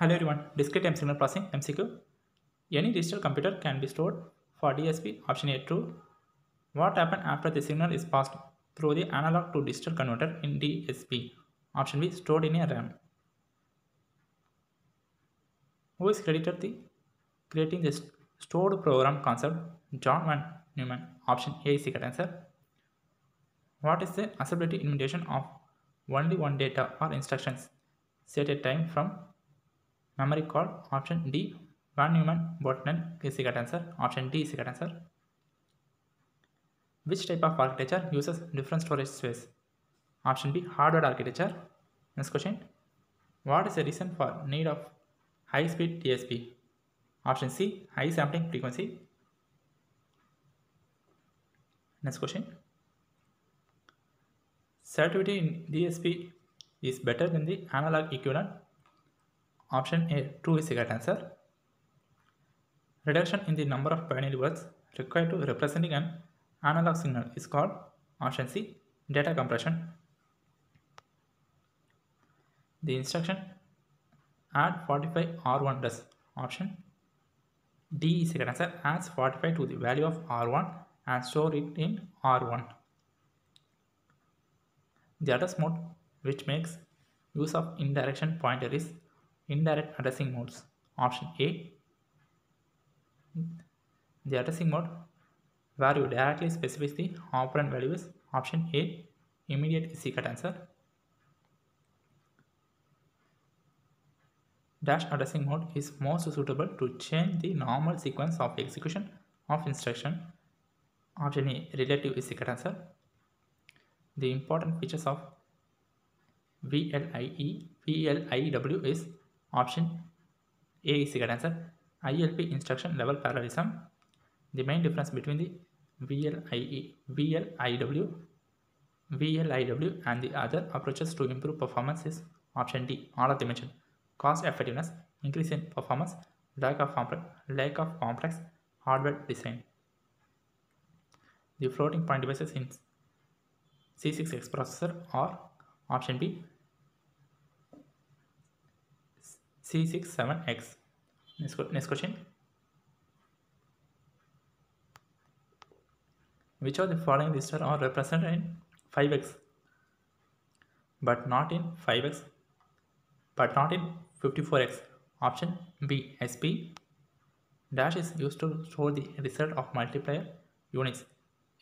Hello everyone, discrete time signal processing MCQ. Any digital computer can be stored for DSP. Option A true. What happens after the signal is passed through the analog to digital converter in DSP? Option B stored in a RAM. Who is credited the creating the stored program concept? John von Neumann. Option A is the correct answer. What is the accessibility limitation of only one data or instructions set a time from memory called? Option D. Von Neumann bottleneck is the correct answer. Option D is the correct answer. Which type of architecture uses different storage space? Option B. Hardware architecture. Next question. What is the reason for need of high-speed DSP? Option C. High sampling frequency. Next question. Selectivity in DSP is better than the analog equivalent. Option A. True is the correct answer. Reduction in the number of binary words required to representing an analog signal is called. Option C. Data compression. The instruction add 45 R1 does. Option D is the correct answer. Adds 45 to the value of R1 and store it in R1. The address mode which makes use of indirection pointer is indirect addressing modes. Option A. The addressing mode where you directly specify the operand values. Option A. Immediate is the correct answer. Dash addressing mode is most suitable to change the normal sequence of execution of instruction. Option A. Relative is the correct answer. The important features of VLIW is. Option A is the correct answer. ILP instruction level parallelism. The main difference between the VLIW and the other approaches to improve performance is. Option D. All of them mentioned. Cost effectiveness, increase in performance, lack of complex hardware design. The floating point devices in C6X processor or. Option B. C67X. Next question. Which of the following registers are represented in 5x but not in 5x but not in 54x? Option B. SP. Dash is used to store the result of multiplier units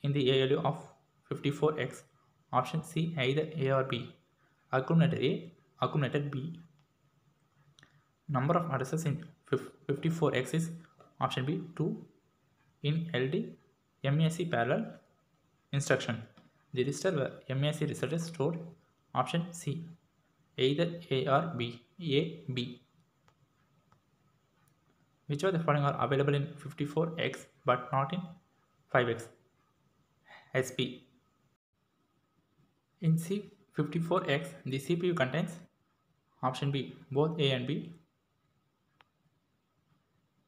in the ALU of 54x. Option C. Either A or B. Accumulator A, accumulator B. Number of addresses in 54x is. Option B. 2 in LD MAC parallel instruction. The register where MAC result is stored. Option C. Either A or B. A, B. Which of the following are available in 54x but not in 5x? SP. In C54x, the CPU contains. Option B. Both A and B.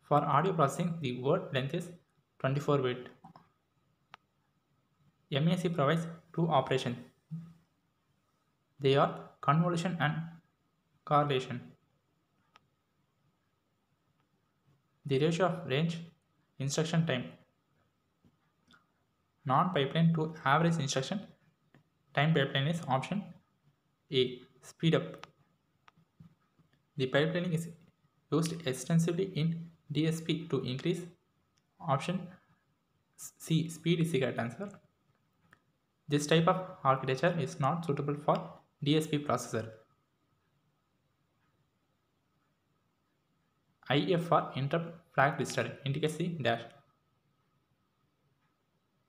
For audio processing, the word length is 24 bit. MAC provides two operations. They are convolution and correlation. The ratio of range instruction time non-pipeline to average instruction time pipeline is. Option A. Speed up. The pipelining is used extensively in DSP to increase. Option C. Speed is the correct answer. This type of architecture is not suitable for DSP processor. IFR interrupt flag register indicates the dash.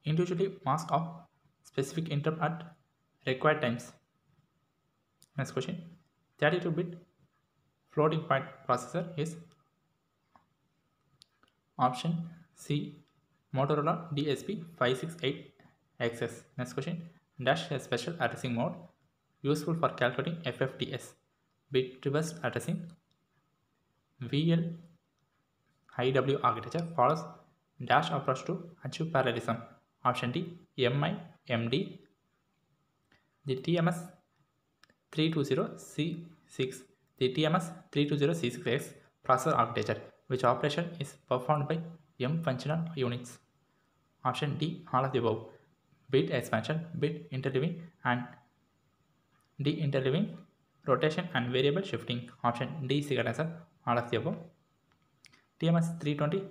Individually mask of specific interrupt at required times. Next question. 32-bit floating point processor is. Option C. Motorola DSP 568XS. Next question. Dash has special addressing mode useful for calculating FFTS bit reverse addressing. VLIW architecture follows dash approach to achieve parallelism. Option D. MIMD. The TMS 320C6 the TMS320C6X processor architecture, which operation is performed by M functional units. Option D, all of the above. Bit expansion, bit interleaving, and de-interleaving, rotation and variable shifting. Option D is the correct answer, all of the above. TMS320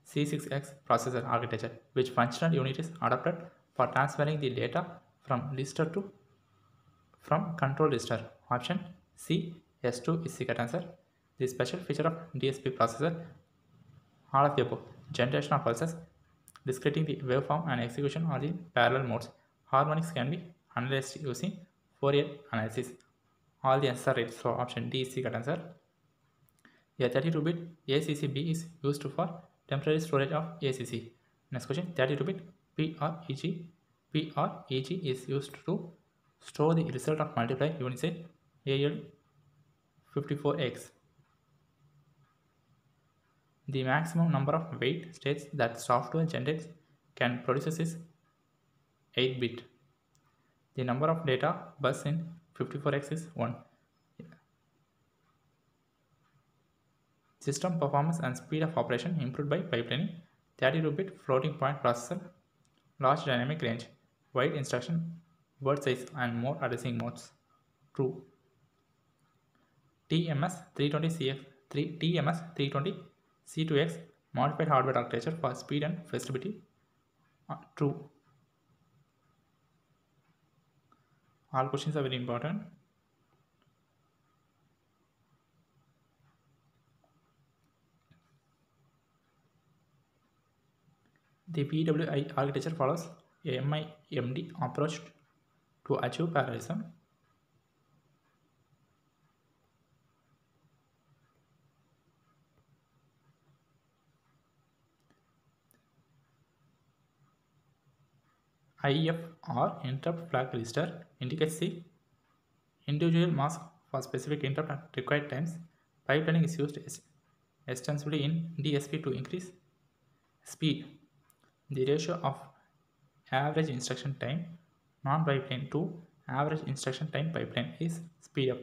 C6X processor architecture, which functional unit is adapted for transferring the data from register to from control register. Option C, S2 is the correct answer. The special feature of DSP processor, all of the above. Generation of pulses, discreting the waveform and execution are in parallel modes. Harmonics can be analyzed using Fourier analysis. All the answers are right, so option D is the correct answer. A 32-bit ACC-B is used for temporary storage of ACC. Next question, 32-bit PREG. PREG is used to store the result of multiply units in AL54X. The maximum number of weight states that software generates can produce is 8-bit. The number of data bus in 54X is 1. System performance and speed of operation improved by pipelining. 32-bit floating point processor, large dynamic range, wide instruction, word size and more addressing modes. True. TMS320C2X modified hardware architecture for speed and flexibility. True. All questions are very important. The PWI architecture follows a MIMD approach to achieve parallelism. IFR interrupt flag register indicates the individual mask for specific interrupt at required times. Pipelining is used extensively in DSP to increase speed. The ratio of average instruction time non-pipeline to average instruction time pipeline is speed up.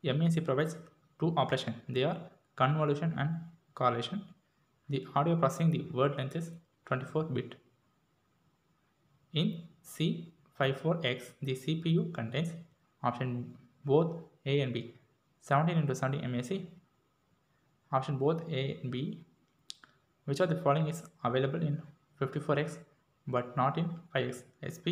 MEC provides two operations. They are convolution and correlation. The audio processing, the word length is 24-bit. In C54X, the CPU contains option both A and B. 17x70 MEC. Option both A and B. Which of the following is available in 54X but not in 5X? SP.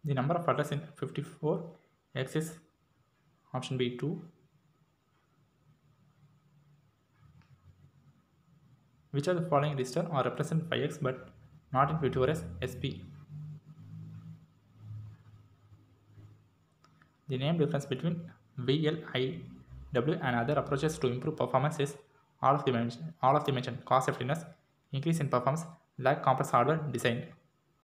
The number of address in 54X is option B 2. Which of the following register are represent 5X but not in 54X? SP. The name difference between VLIW and other approaches to improve performance is all of the mentioned: cost effectiveness, increase in performance, lack complex hardware design.